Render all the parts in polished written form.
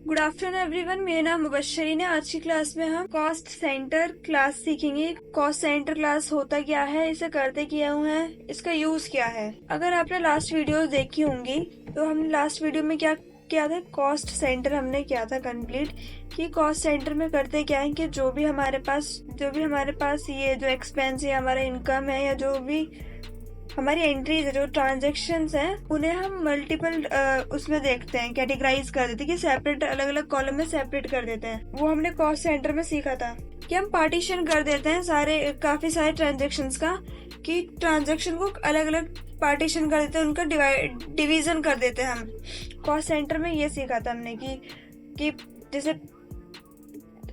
Good afternoon everyone, मेरा नाम मुबशरीन है। आज की क्लास में हम कॉस्ट सेंटर क्लास सीखेंगे। कॉस्ट सेंटर क्लास होता क्या है, इसे करते क्या है, इसका यूज क्या है। अगर आपने लास्ट वीडियो देखी होंगी तो हमने लास्ट वीडियो में क्या किया था, कॉस्ट सेंटर हमने किया था कंप्लीट कि कॉस्ट सेंटर में करते क्या है कि जो भी हमारे पास ये जो एक्सपेंस है, हमारा इनकम है, या जो भी हमारी एंट्रीज है, जो ट्रांजेक्शन्स हैं, उन्हें हम मल्टीपल उसमें देखते हैं, कैटेगराइज कर देते हैं कि सेपरेट अलग अलग कॉलम में सेपरेट कर देते हैं। वो हमने कॉस्ट सेंटर में सीखा था कि हम पार्टीशन कर देते हैं काफी सारे ट्रांजेक्शन्स का, कि ट्रांजेक्शन को अलग अलग पार्टीशन कर देते हैं, उनका डिवीजन कर देते हैं। हम कॉस्ट सेंटर में ये सीखा था हमने कि जैसे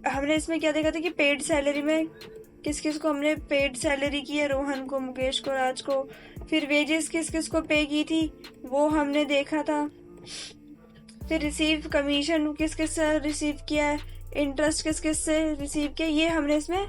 हमने इसमें क्या देखा था कि पेड सैलरी में किस किस को हमने पेड सैलरी की है, रोहन को, मुकेश को, राज को। फिर वेजेस किस किस को पे की थी वो हमने देखा था। फिर रिसीव कमीशन किस किस से रिसीव किया है, इंटरेस्ट किस किस से रिसीव किया, ये हमने इसमें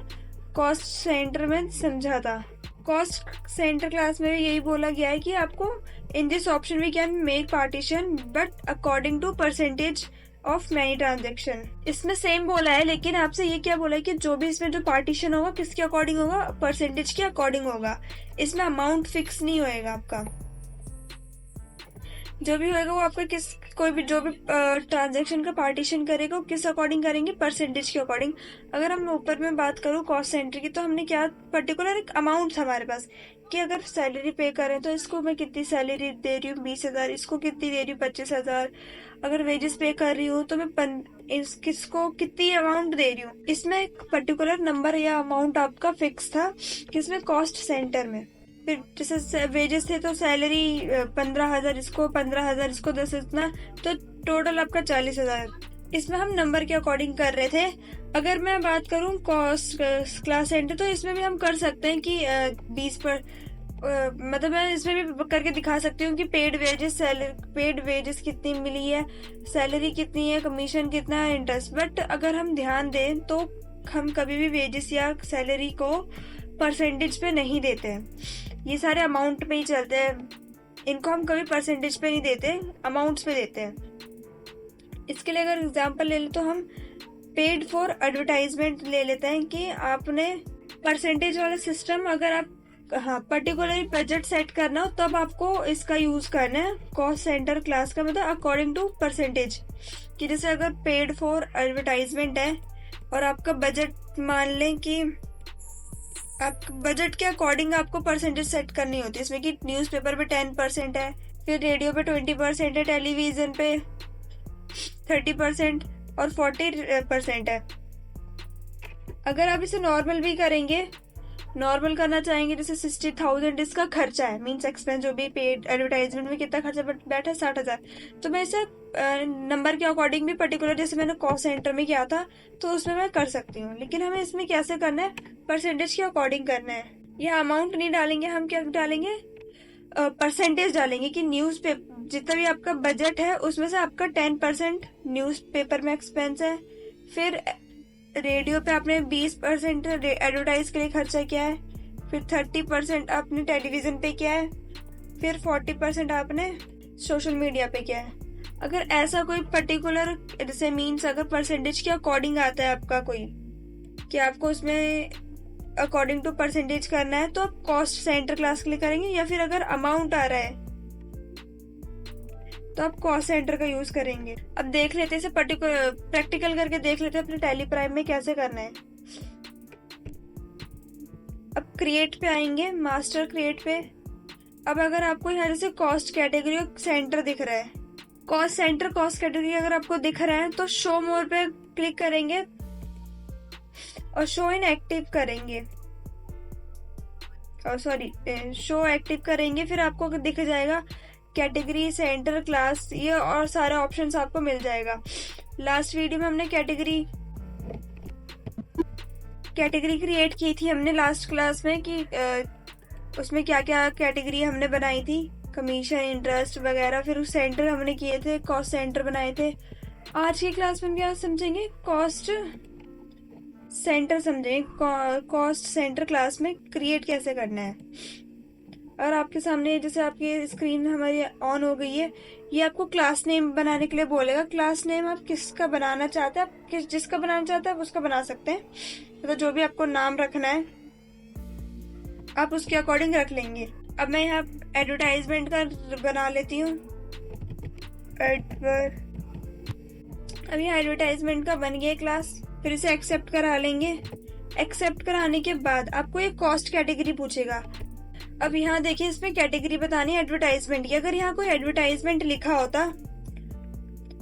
कॉस्ट सेंटर में समझा था। कॉस्ट सेंटर क्लास में भी यही बोला गया है कि आपको in this option we can make partition but according to percentage of many transaction. इसमें सेम बोला है, लेकिन आपसे ये क्या बोला है कि जो भी इसमें जो पार्टीशन होगा किसके अकॉर्डिंग होगा, परसेंटेज के अकॉर्डिंग होगा। इसमें अमाउंट फिक्स नहीं होएगा आपका। जो भी होएगा वो आपका कोई भी जो भी ट्रांजेक्शन का पार्टीशन करेगा वो किस अकॉर्डिंग करेंगे, परसेंटेज के अकॉर्डिंग। अगर हम ऊपर में बात करूँ कॉस्ट सेंटर की, तो हमने क्या पर्टिकुलर एक अमाउंट था हमारे पास कि अगर सैलरी पे करें तो इसको मैं कितनी सैलरी दे रही हूँ, 20,000, इसको कितनी दे रही हूँ, 25,000। अगर वेजेस पे कर रही हूँ तो मैं किसको कितनी अमाउंट दे रही हूँ। इसमें एक पर्टिकुलर नंबर या अमाउंट आपका फिक्स था कि इसमें कॉस्ट सेंटर में। फिर जैसे वेजेस थे तो सैलरी 15,000 इसको, 15,000 इसको, 10 इतना, तो टोटल आपका 40,000। इसमें हम नंबर के अकॉर्डिंग कर रहे थे। अगर मैं बात करूं कॉस्ट क्लास सेंटर, तो इसमें भी हम कर सकते हैं कि 20 पर मतलब मैं इसमें भी करके दिखा सकती हूँ कि पेड वेजेस कितनी मिली है, सैलरी कितनी है, कमीशन कितना है, इंटरेस्ट। बट अगर हम ध्यान दें तो हम कभी भी वेजेस या सैलरी को परसेंटेज पे नहीं देते हैं, ये सारे अमाउंट पे ही चलते हैं। इनको हम कभी परसेंटेज पे नहीं देते, अमाउंट्स पे देते हैं। इसके लिए अगर एग्जांपल ले ले तो हम पेड फॉर एडवर्टाइजमेंट ले लेते हैं कि आपने परसेंटेज वाला सिस्टम, अगर आप पर्टिकुलरली बजट सेट करना हो तब आपको इसका यूज करना है कॉस्ट सेंटर क्लास का, मतलब अकॉर्डिंग टू परसेंटेज। कि जैसे अगर पेड फॉर एडवर्टाइजमेंट है और आपका बजट, मान लें कि आप बजट के अकॉर्डिंग आपको परसेंटेज सेट करनी होती है। इसमें कि न्यूज़पेपर पे 10% है, फिर रेडियो पे 20% है, टेलीविजन पे 30% और 40% है। अगर आप इसे नॉर्मल भी करेंगे, नॉर्मल करना चाहेंगे, जैसे 60,000 इसका खर्चा है, मीन्स एक्सपेंस जो भी पेड एडवर्टाइजमेंट में कितना खर्चा बैठा है 60,000, तो मैं इसे नंबर के अकॉर्डिंग भी पर्टिकुलर, जैसे मैंने कॉस्ट सेंटर में किया था तो उसमें मैं कर सकती हूँ। लेकिन हमें इसमें कैसे करना है, परसेंटेज के अकॉर्डिंग करना है। यह अमाउंट नहीं डालेंगे, हम क्या डालेंगे, परसेंटेज डालेंगे कि न्यूज पेपर जितना भी आपका बजट है उसमें से आपका 10% न्यूज पेपर में एक्सपेंस है। फिर रेडियो पे आपने 20% एडवर्टाइज के लिए खर्चा किया है, फिर 30% आपने टेलीविजन पे किया है, फिर 40% आपने सोशल मीडिया पे किया है। अगर ऐसा कोई पर्टिकुलर, जैसे मीन्स अगर परसेंटेज के अकॉर्डिंग आता है आपका कोई, कि आपको उसमें अकॉर्डिंग टू परसेंटेज करना है, तो आप कॉस्ट सेंटर क्लास के लिए करेंगे। या फिर अगर अमाउंट आ रहा है तो आप कॉस्ट सेंटर का यूज करेंगे। अब देख लेते हैं, पर्टिकुलर प्रैक्टिकल करके देख लेते हैं अपने टैली प्राइम में कैसे करना है। अब क्रिएट पे आएंगे, मास्टर क्रिएट पे। अब अगर आपको यहाँ जैसे कॉस्ट कैटेगरी सेंटर दिख रहा है, कॉस्ट सेंटर कॉस्ट कैटेगरी अगर आपको दिख रहा है तो शो मोर पे क्लिक करेंगे और शो इन एक्टिव करेंगे, और सॉरी शो एक्टिव करेंगे। फिर आपको दिख जाएगा कैटेगरी, सेंटर, क्लास, ये और सारे ऑप्शंस आपको मिल जाएगा। लास्ट वीडियो में हमने कैटेगरी क्रिएट की थी हमने लास्ट क्लास में कि उसमें क्या क्या कैटेगरी हमने बनाई थी, कमीशन, इंटरेस्ट वगैरह। फिर उस सेंटर हमने किए थे, कॉस्ट सेंटर बनाए थे। आज की क्लास में क्या समझेंगे, कॉस्ट सेंटर समझेंगे, कॉस्ट सेंटर क्लास में क्रिएट कैसे करना है। और आपके सामने जैसे आपकी स्क्रीन हमारी ऑन हो गई है, ये आपको क्लास नेम बनाने के लिए बोलेगा। क्लास नेम आप किसका बनाना चाहते हैं, आप जिसका बनाना चाहते हैं आप उसका बना सकते हैं। तो जो भी आपको नाम रखना है आप उसके अकॉर्डिंग रख लेंगे। अब मैं यहाँ एडवर्टाइजमेंट का बना लेती हूँ। अब यहाँ एडवर्टाइजमेंट का बन गया क्लास। फिर इसे एक्सेप्ट करा लेंगे। एक्सेप्ट कराने के बाद आपको एक कॉस्ट कैटेगरी पूछेगा। अब यहाँ देखिए, इसमें कैटेगरी बतानी है एडवर्टाइजमेंट की। अगर यहाँ कोई एडवर्टाइजमेंट लिखा होता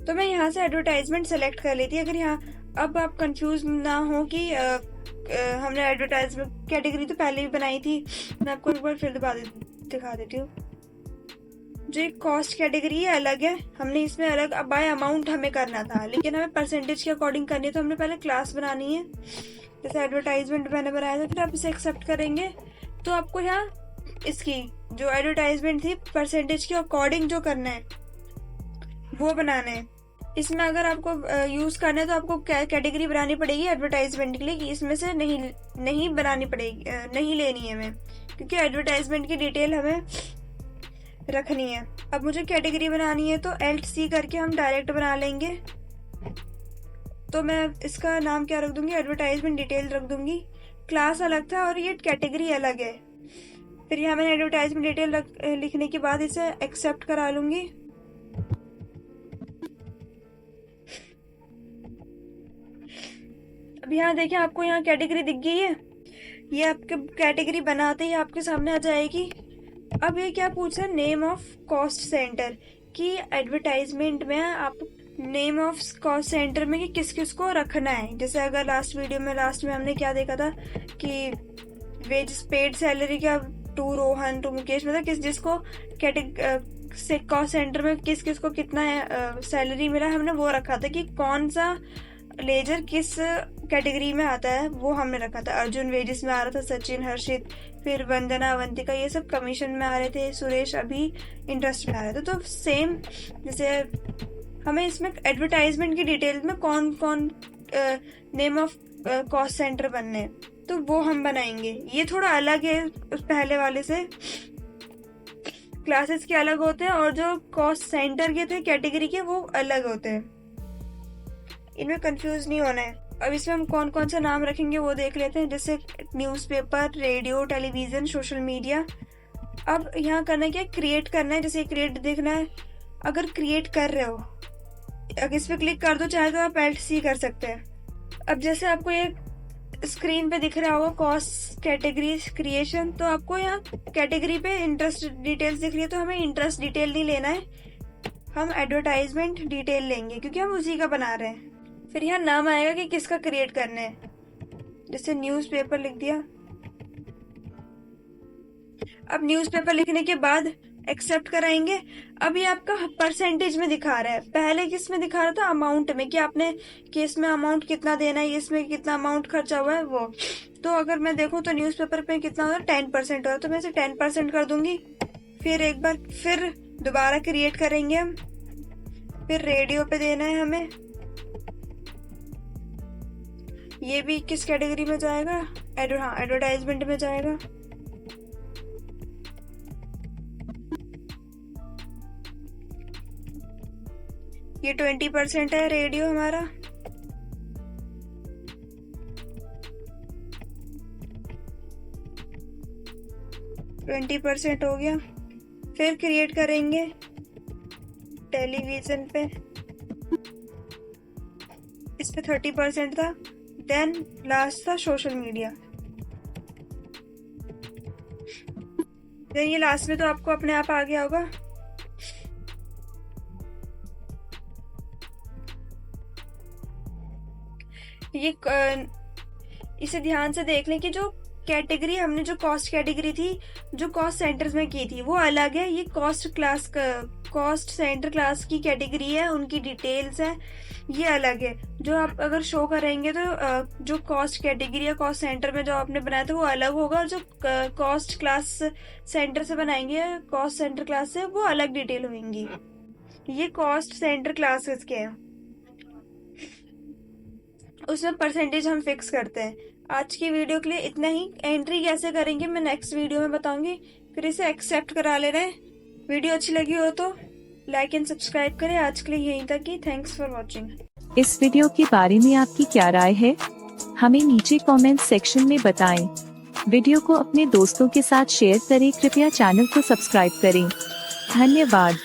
तो मैं यहाँ से एडवर्टाइजमेंट सेलेक्ट कर लेती। अगर यहाँ, अब आप कंफ्यूज ना हो कि हमने एडवर्टाइजमेंट कैटेगरी तो पहले भी बनाई थी। मैं आपको एक बार फिर दिखा देती हूँ। जो एक कॉस्ट कैटेगरी है अलग है, हमने इसमें अलग बाय अमाउंट हमें करना था, लेकिन हमें परसेंटेज के अकॉर्डिंग करनी है। तो हमने पहले क्लास बनानी है। जैसे एडवर्टाइजमेंट मैंने बनाया था, फिर आप इसे एक्सेप्ट करेंगे तो आपको यहाँ इसकी जो एडवर्टाइजमेंट थी परसेंटेज के अकॉर्डिंग जो करना है वो बनाना है। इसमें अगर आपको यूज करना है तो आपको कैटेगरी बनानी पड़ेगी एडवर्टाइजमेंट के लिए। इसमें से नहीं बनानी पड़ेगी, नहीं लेनी है हमें, क्योंकि एडवर्टाइजमेंट की डिटेल हमें रखनी है। अब मुझे कैटेगरी बनानी है तो Alt C करके हम डायरेक्ट बना लेंगे। तो मैं इसका नाम क्या रख दूंगी, एडवर्टाइजमेंट डिटेल रख दूंगी। क्लास अलग था और ये कैटेगरी अलग है। फिर यहाँ मैंने एडवर्टाइजमेंट डिटेल लिखने के बाद इसे एक्सेप्ट करा लूंगी। अब यहाँ देखिए, आपको यहाँ कैटेगरी दिख गई है। ये आपके कैटेगरी बनाते ही आपके सामने आ जाएगी। अब ये क्या पूछ रहा है, नेम ऑफ कॉस्ट सेंटर की एडवर्टाइजमेंट में आप नेम ऑफ कॉस्ट सेंटर में कि किस किस को रखना है। जैसे अगर लास्ट में हमने क्या देखा था कि वेज पेड सैलरी का टू रोहन टू मुकेश, मतलब किस जिसको कॉस्ट सेंटर में किस किस को कितना सैलरी मिला, हमने वो रखा था कि कौन सा लेजर किस कैटेगरी में आता है वो हमने रखा था। अर्जुन वेजेस में आ रहा था, सचिन, हर्षित, फिर वंदना, अवंतिका, ये सब कमीशन में आ रहे थे, सुरेश अभी इंटरेस्ट में आ रहे थे। तो सेम जैसे हमें इसमें एडवर्टाइजमेंट की डिटेल में कौन कौन नेम ऑफ कॉस्ट सेंटर बनने, तो वो हम बनाएंगे। ये थोड़ा अलग है उस पहले वाले से। क्लासेस के अलग होते हैं और जो कॉस्ट सेंटर के थे कैटेगरी के वो अलग होते हैं। इनमें कंफ्यूज नहीं होना है। अब इसमें हम कौन कौन सा नाम रखेंगे वो देख लेते हैं। जैसे newspaper, radio, television, social media. अब यहाँ करना क्या, क्रिएट करना है। जैसे क्रिएट देखना है, अगर क्रिएट कर रहे हो अगर इस पे क्लिक कर दो, चाहे तो आप Alt C कर सकते हैं। अब जैसे आपको ये स्क्रीन पे दिख रहा होगा कॉस्ट कैटेगरी क्रिएशन, तो आपको यहाँ कैटेगरी पे इंटरेस्ट डिटेल्स दिख रही है, तो हमें इंटरेस्ट डिटेल नहीं लेना है, हम एडवर्टाइजमेंट डिटेल लेंगे क्योंकि हम उसी का बना रहे हैं। फिर यहाँ नाम आएगा कि किसका क्रिएट करना है। जैसे न्यूज़पेपर लिख दिया। अब न्यूज़पेपर लिखने के बाद एक्सेप्ट कराएंगे। अब ये आपका परसेंटेज में दिखा रहा है, पहले किस में दिखा रहा था, अमाउंट में, कि आपने केस में अमाउंट कितना देना है, इसमें कितना अमाउंट खर्चा हुआ है वो। तो अगर मैं देखूं तो न्यूज़पेपर पे कितना हो रहा है, 10% हो रहा है, तो मैं इसे 10% कर दूंगी। फिर एक बार फिर दोबारा क्रिएट करेंगे हम। फिर रेडियो पे देना है हमें, ये भी किस कैटेगरी में जाएगा, एडवर्टाइजमेंट में जाएगा। ये 20% है रेडियो हमारा। %20 हो गया। फिर क्रिएट करेंगे टेलीविजन पे, इस पे 30% था। देन लास्ट था सोशल मीडिया। देन ये लास्ट में तो आपको अपने आप आ गया होगा। ये इसे ध्यान से देख लें कि जो कैटेगरी हमने जो कॉस्ट कैटेगरी थी जो कॉस्ट सेंटर्स में की थी वो अलग है। ये कॉस्ट सेंटर क्लास की कैटेगरी है, उनकी डिटेल्स है, ये अलग है। जो आप अगर शो करेंगे तो जो कॉस्ट कैटेगरी या कॉस्ट सेंटर में जो आपने बनाया था वो अलग होगा, और जो कॉस्ट क्लास सेंटर से बनाएंगे कॉस्ट सेंटर क्लास से वो अलग डिटेल होंगी। ये कॉस्ट सेंटर क्लासेस के हैं, उसमें परसेंटेज हम फिक्स करते हैं। आज की वीडियो के लिए इतना ही। एंट्री कैसे करेंगे मैं नेक्स्ट वीडियो में बताऊंगी। फिर इसे एक्सेप्ट करा ले रहे हैं। वीडियो अच्छी लगी हो तो लाइक एंड सब्सक्राइब करें। आज के लिए यहीं तक ही। Thanks for watching. इस वीडियो के बारे में आपकी क्या राय है, हमें नीचे कमेंट सेक्शन में बताएं। वीडियो को अपने दोस्तों के साथ शेयर करें। कृपया चैनल को सब्सक्राइब करें। धन्यवाद।